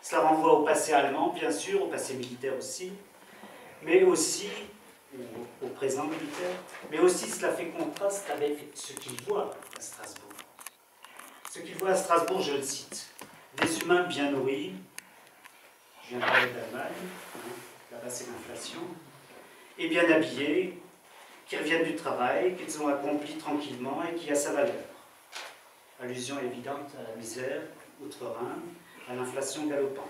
Cela renvoie au passé allemand, bien sûr, au passé militaire aussi, mais aussi au présent militaire, mais aussi cela fait contraste avec ce qu'il voit à Strasbourg. Ce qu'il voit à Strasbourg, je le cite, des humains bien nourris, je viens de parler d'Allemagne, là-bas c'est l'inflation, et bien habillés, qui reviennent du travail, qu'ils ont accompli tranquillement et qui a sa valeur. Allusion évidente à la misère outre-Rhin, à l'inflation galopante.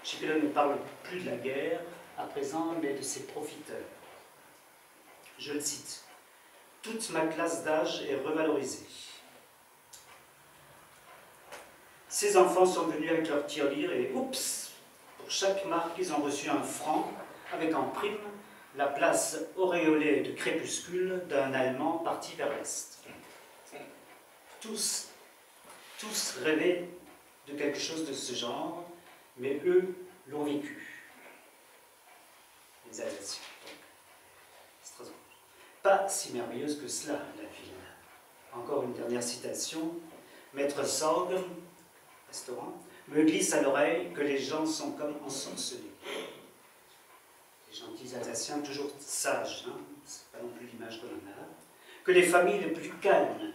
Schickele ne parle plus de la guerre à présent, mais de ses profiteurs. Je le cite. « Toute ma classe d'âge est revalorisée. Ces enfants sont venus avec leur tirelire et oups, pour chaque marque, ils ont reçu un franc avec en prime la place auréolée de crépuscule d'un Allemand parti vers l'Est. Tous rêvaient de quelque chose de ce genre, mais eux l'ont vécu. Les Alsaciens. Strasbourg. Pas si merveilleuse que cela, la ville. Encore une dernière citation. Maître Sorg, restaurant, me glisse à l'oreille que les gens sont comme ensorcelés. Les gentils Alsaciens, toujours sages, hein, c'est pas non plus l'image qu'on en a. Que les familles les plus calmes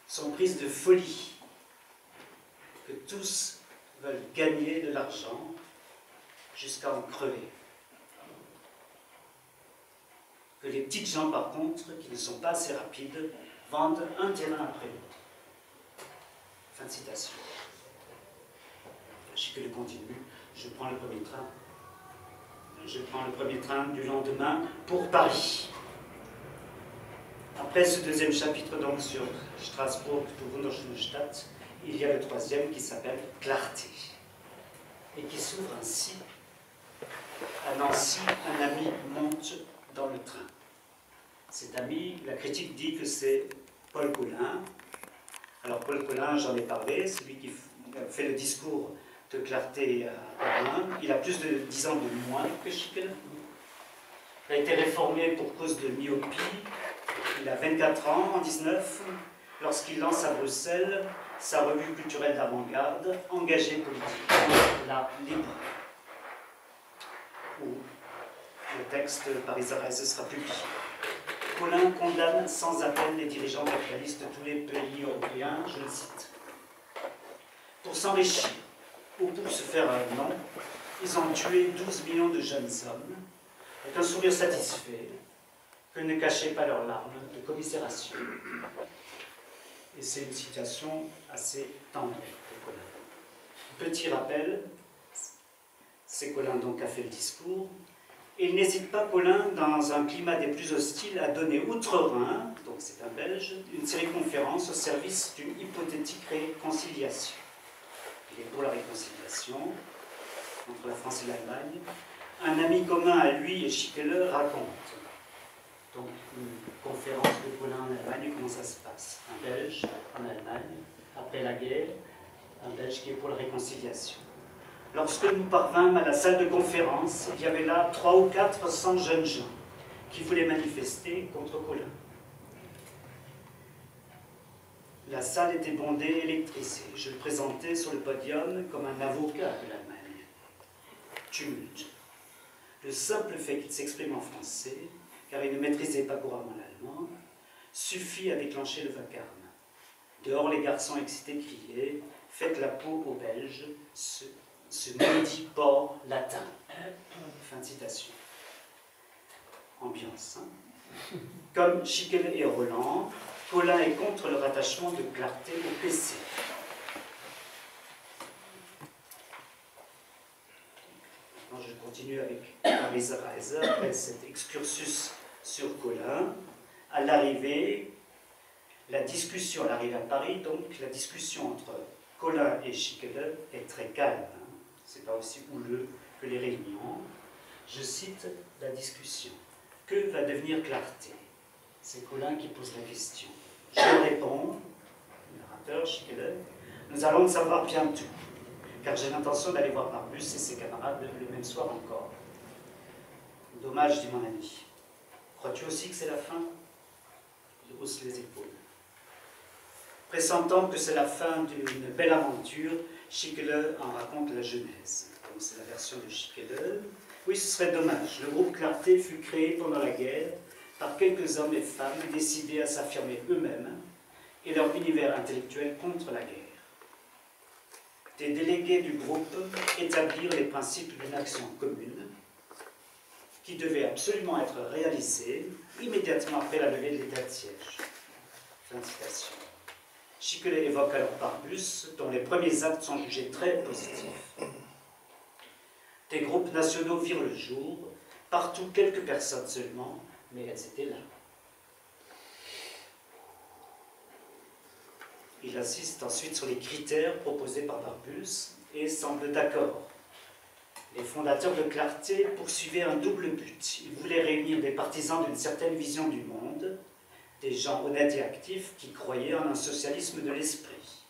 sont prises de folie. Que tous veulent gagner de l'argent jusqu'à en crever. Que les petites gens, par contre, qui ne sont pas assez rapides, vendent un terrain après l'autre. Fin de citation. Schickele continue. Je prends le premier train. Je prends le premier train du lendemain pour Paris. Après ce deuxième chapitre donc sur Strasbourg, du wunderschöne Stadt, il y a le troisième qui s'appelle Clarté et qui s'ouvre ainsi. À Nancy, un ami monte dans le train. Cet ami, la critique dit que c'est Paul Colin. Alors Paul Colin, j'en ai parlé, celui qui fait le discours de Clarté à Berlin. Il a plus de 10 ans de moins que Schickele. Il a été réformé pour cause de myopie. Il a 24 ans en 19 lorsqu'il lance à Bruxelles sa revue culturelle d'avant-garde, engagée politique, la Libre, où le texte Paris Arise sera publié. Colin condamne sans appel les dirigeants capitalistes de tous les pays européens, je le cite. Pour s'enrichir ou pour se faire un nom, ils ont tué 12 millions de jeunes hommes, avec un sourire satisfait, que ne cachaient pas leurs larmes de commisération. Et c'est une citation assez tendre de Colin. Petit rappel, c'est Colin donc qui a fait le discours. Et il n'hésite pas, Colin, dans un climat des plus hostiles, à donner outre-Rhin, donc c'est un Belge, une série de conférences au service d'une hypothétique réconciliation. Il est pour la réconciliation entre la France et l'Allemagne. Un ami commun à lui et Schickele raconte. Donc une conférence de Colin en Allemagne, comment ça se passe? Un Belge en Allemagne, après la guerre, un Belge qui est pour la réconciliation. Lorsque nous parvînmes à la salle de conférence, il y avait là 300 ou 400 jeunes gens qui voulaient manifester contre Colin. La salle était bondée, électrisée. Je le présentais sur le podium comme un avocat de l'Allemagne. Tumulte. Le simple fait qu'il s'exprime en français, car il ne maîtrisait pas couramment l'allemand, suffit à déclencher le vacarme. Dehors, les garçons excités criaient « Faites la peau aux Belges, ce maudit port latin ». Fin de citation. Ambiance. Hein. Comme Schickele et Roland, Colin est contre le rattachement de Clarté au PC. Maintenant, je continue avec Paris Arise, après cet excursus sur Colin. À l'arrivée, la discussion, à l'arrivée à Paris, donc, la discussion entre Colin et Schickele est très calme. Hein. C'est pas aussi houleux que les réunions. Je cite la discussion. Que va devenir Clarté? C'est Colin qui pose la question. Je réponds, le narrateur Schickele, nous allons le savoir bientôt, car j'ai l'intention d'aller voir Barbus et ses camarades le même soir encore. Dommage, dit mon ami. Crois-tu aussi que c'est la fin? Je hausse les épaules. Pressentant que c'est la fin d'une belle aventure, Schickele en raconte la genèse. Donc c'est la version de Schickele. Oui, ce serait dommage. Le groupe Clarté fut créé pendant la guerre par quelques hommes et femmes décidés à s'affirmer eux-mêmes et leur univers intellectuel contre la guerre. Des délégués du groupe établirent les principes d'une action commune qui devait absolument être réalisée immédiatement après la levée de l'état de siège. Fin de citation. Schickele évoque alors Barbus, dont les premiers actes sont jugés très positifs. Des groupes nationaux virent le jour, partout quelques personnes seulement, mais elles étaient là. Il insiste ensuite sur les critères proposés par Barbus et semble d'accord. Les fondateurs de Clarté poursuivaient un double but. Ils voulaient réunir des partisans d'une certaine vision du monde, des gens honnêtes et actifs qui croyaient en un socialisme de l'esprit.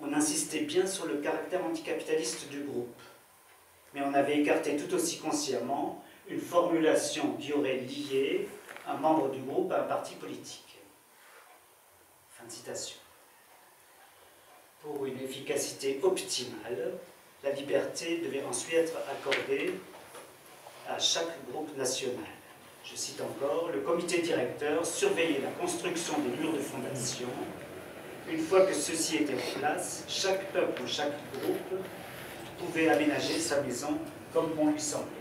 On insistait bien sur le caractère anticapitaliste du groupe, mais on avait écarté tout aussi consciemment une formulation qui aurait lié un membre du groupe à un parti politique. Fin de citation. Pour une efficacité optimale, la liberté devait ensuite être accordée à chaque groupe national. Je cite encore, le comité directeur surveillait la construction des murs de fondation. Une fois que ceux-ci étaient en place, chaque peuple ou chaque groupe pouvait aménager sa maison comme bon lui semblait.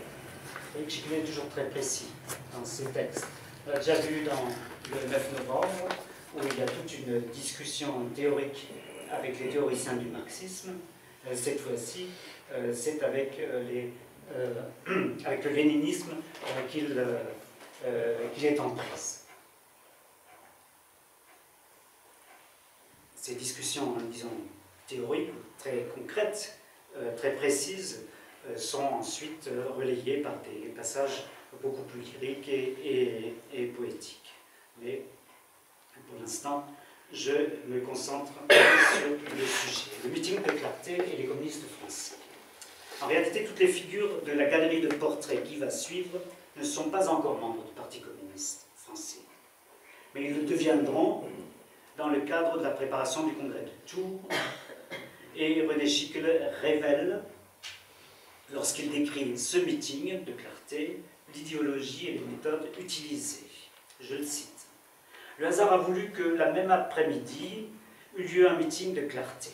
Et Schickele est toujours très précis dans ses textes. On l'a déjà vu dans le 9 novembre, où il y a toute une discussion théorique avec les théoriciens du marxisme. Cette fois-ci, c'est avec le léninisme qu'il est en prise. Ces discussions, disons, théoriques, très concrètes, très précises, sont ensuite relayées par des passages beaucoup plus lyriques et poétiques. Mais pour l'instant, je me concentre sur le sujet. Le meeting de Clarté et les communistes français. En réalité, toutes les figures de la galerie de portraits qui va suivre ne sont pas encore membres du Parti communiste français. Mais ils le deviendront dans le cadre de la préparation du congrès de Tours. Et René Schickele révèle, lorsqu'il décrit ce meeting de Clarté, l'idéologie et les méthodes utilisées. Je le cite. Le hasard a voulu que la même après-midi eut lieu un meeting de Clarté.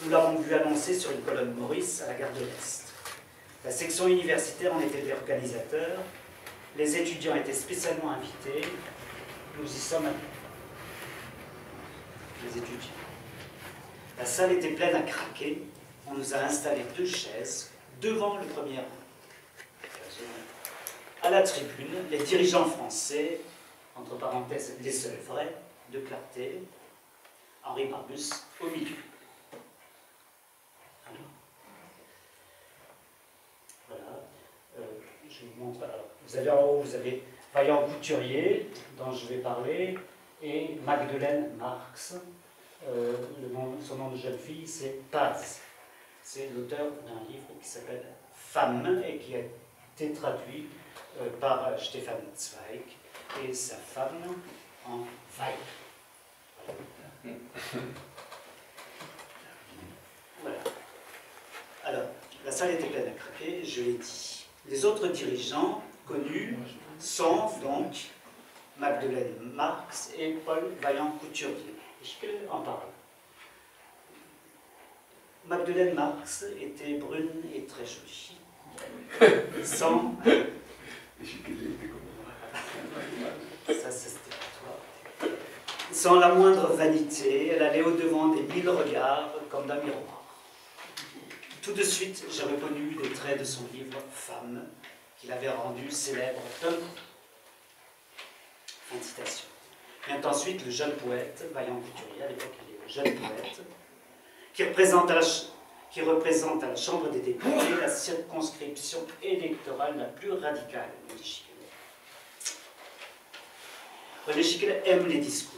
Nous l'avons vu annoncer sur une colonne Maurice à la gare de l'Est. La section universitaire en était l'organisateur. Les étudiants étaient spécialement invités. Nous y sommes allés. Les étudiants. La salle était pleine à craquer. On nous a installé 2 chaises devant le premier rang. À la tribune, les dirigeants français, entre parenthèses, les seuls vrais, de Clarté, Henri Barbus au milieu. Alors, voilà, je vous montre. Alors, vous avez en haut, vous avez Vaillant Couturier, dont je vais parler, et Magdeleine Marx. Son nom de jeune fille, c'est Paz. C'est l'auteur d'un livre qui s'appelle Femme et qui a été traduit par Stefan Zweig et sa femme en Weib. Voilà. Alors, la salle était pleine à craquer, je l'ai dit. Les autres dirigeants connus sont donc Magdeleine Marx et Paul Vaillant-Couturier. Je en parle. Magdeleine Marx était brune et très jolie. Sans... Ça, c'était toi. Sans la moindre vanité, elle allait au-devant des 1000 regards comme d'un miroir. Tout de suite, j'ai reconnu les traits de son livre « Femme » qu'il avait rendu célèbre d'un coup. Fin de citation. Vient ensuite le jeune poète, Vaillant Couturier, à l'époque il est le jeune poète, qui représente à la Chambre des députés la circonscription électorale la plus radicale, dit Schickele. René Schickele aime les discours.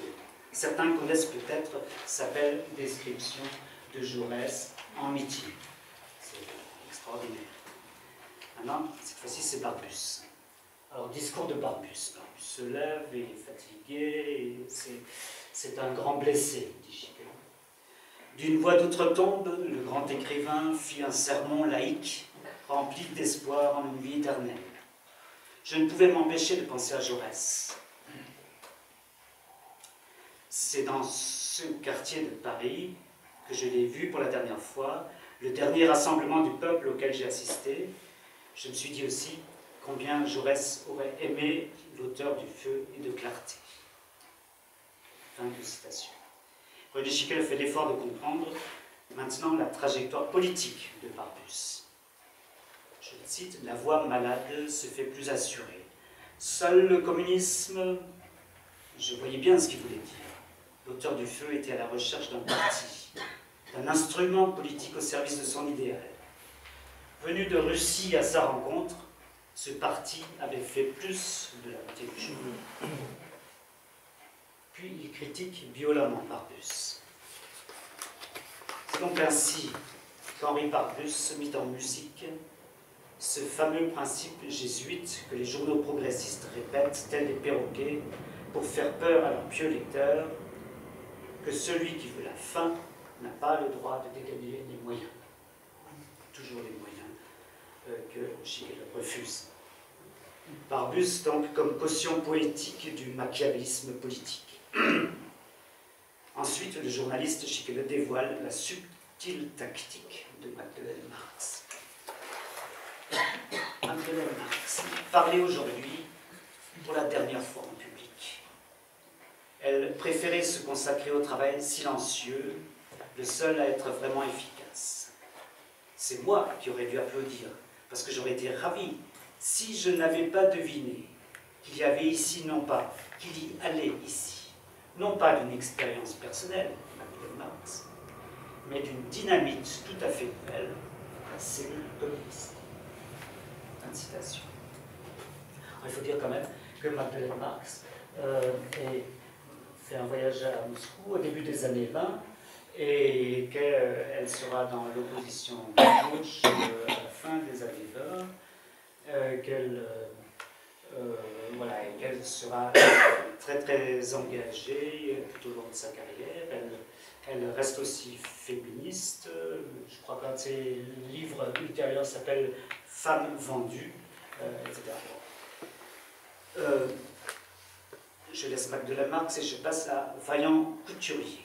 Certains connaissent peut-être sa belle description de Jaurès en meeting. C'est extraordinaire. Maintenant, cette fois-ci, c'est Barbus. Alors, discours de Barbus. Barbus se lève, il est fatigué, c'est un grand blessé, dit Schickele. D'une voix d'outre-tombe, le grand écrivain fit un sermon laïque, rempli d'espoir en une vie éternelle. Je ne pouvais m'empêcher de penser à Jaurès. C'est dans ce quartier de Paris que je l'ai vu pour la dernière fois, le dernier rassemblement du peuple auquel j'ai assisté. Je me suis dit aussi combien Jaurès aurait aimé l'auteur du Feu et de Clarté. Fin de citation. René Schickele fait l'effort de comprendre maintenant la trajectoire politique de Barbus. Je le cite, « La voix malade se fait plus assurée. Seul le communisme... » Je voyais bien ce qu'il voulait dire. L'auteur du Feu était à la recherche d'un parti, d'un instrument politique au service de son idéal. Venu de Russie à sa rencontre, ce parti avait fait plus de la moitié du chemin. Puis il critique violemment Barbus. C'est donc ainsi qu'Henri Barbus se mit en musique ce fameux principe jésuite que les journaux progressistes répètent, tels des perroquets, pour faire peur à leurs pieux lecteurs, que celui qui veut la fin n'a pas le droit de dégager les moyens. Toujours les moyens que Schickele refuse. Barbus, donc, comme caution poétique du machiavélisme politique. Ensuite, le journaliste Schickele dévoile la subtile tactique de Magdeleine Marx. Magdeleine Marx parlait aujourd'hui pour la dernière fois en public. Elle préférait se consacrer au travail silencieux, le seul à être vraiment efficace. C'est moi qui aurais dû applaudir, parce que j'aurais été ravi si je n'avais pas deviné qu'il y avait ici, non pas qu'il y allait ici, non pas d'une expérience personnelle, Magdeleine Marx, mais d'une dynamite tout à fait nouvelle, la cellule communiste. Fin de citation. Alors, il faut dire quand même que Magdeleine Marx fait un voyage à Moscou au début des années 20 et qu'elle sera dans l'opposition gauche à la fin des années 20, qu'elle sera très très engagée tout au long de sa carrière. Elle reste aussi féministe. Je crois qu'un de ses livres ultérieurs s'appelle « Femmes vendues », etc. Je laisse Magdeleine Marx et je passe à Vaillant Couturier.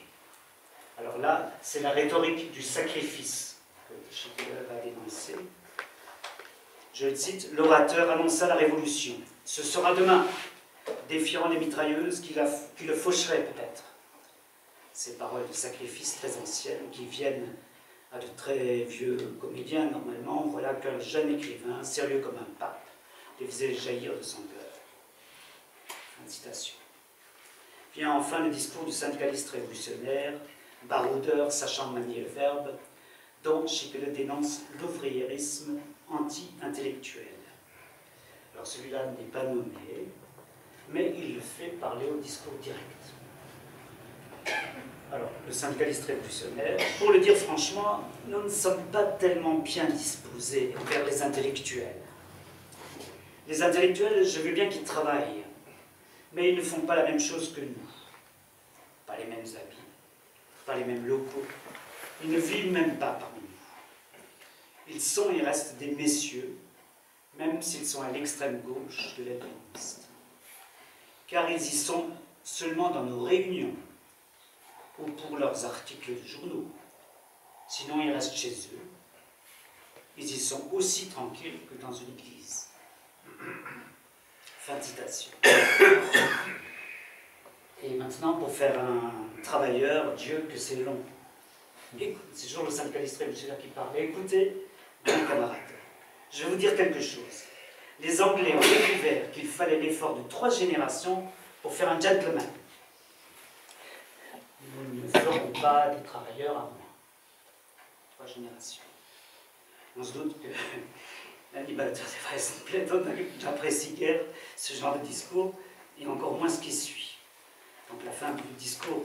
Alors là, c'est la rhétorique du sacrifice que Schickele va dénoncer. Je le cite, « L'orateur annonça la révolution. Ce sera demain, défiant les mitrailleuses qui le faucheraient peut-être. » Ces paroles de sacrifice très anciennes qui viennent à de très vieux comédiens normalement, voilà qu'un jeune écrivain, sérieux comme un pape, les faisait jaillir de son cœur. Fin de citation. Vient enfin le discours du syndicaliste révolutionnaire, baroudeur sachant manier le verbe, dont Schickele dénonce l'ouvriérisme anti-intellectuel. Alors celui-là n'est pas nommé, mais il le fait parler au discours direct. Alors, le syndicaliste révolutionnaire, pour le dire franchement, nous ne sommes pas tellement bien disposés vers les intellectuels. Les intellectuels, je veux bien qu'ils travaillent, mais ils ne font pas la même chose que nous. Pas les mêmes habits, pas les mêmes locaux. Ils ne vivent même pas parmi nous. Ils sont et restent des messieurs, même s'ils sont à l'extrême gauche de l'aile communiste. Car ils y sont seulement dans nos réunions, ou pour leurs articles de journaux. Sinon, ils restent chez eux. Ils y sont aussi tranquilles que dans une église. Fin de citation. Et maintenant, pour faire un travailleur, Dieu que c'est long. C'est toujours le syndicaliste révolutionnaire qui parle. Écoutez, mes camarades, je vais vous dire quelque chose. Les Anglais ont découvert qu'il fallait l'effort de 3 générations pour faire un gentleman. Nous ne ferons pas des travailleurs avant 3 générations. On se doute que l'animateur des fraises Platon n'apprécie guère ce genre de discours, et encore moins ce qui suit. Donc la fin du discours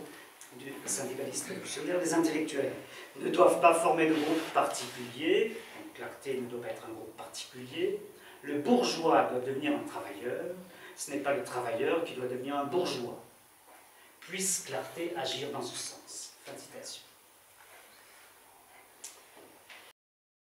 du syndicaliste révolutionnaire, les intellectuels ne doivent pas former de groupe particulier, donc Clarté ne doit pas être un groupe particulier, le bourgeois doit devenir un travailleur, ce n'est pas le travailleur qui doit devenir un bourgeois. Puisse Clarté agir dans ce sens. Fin de citation.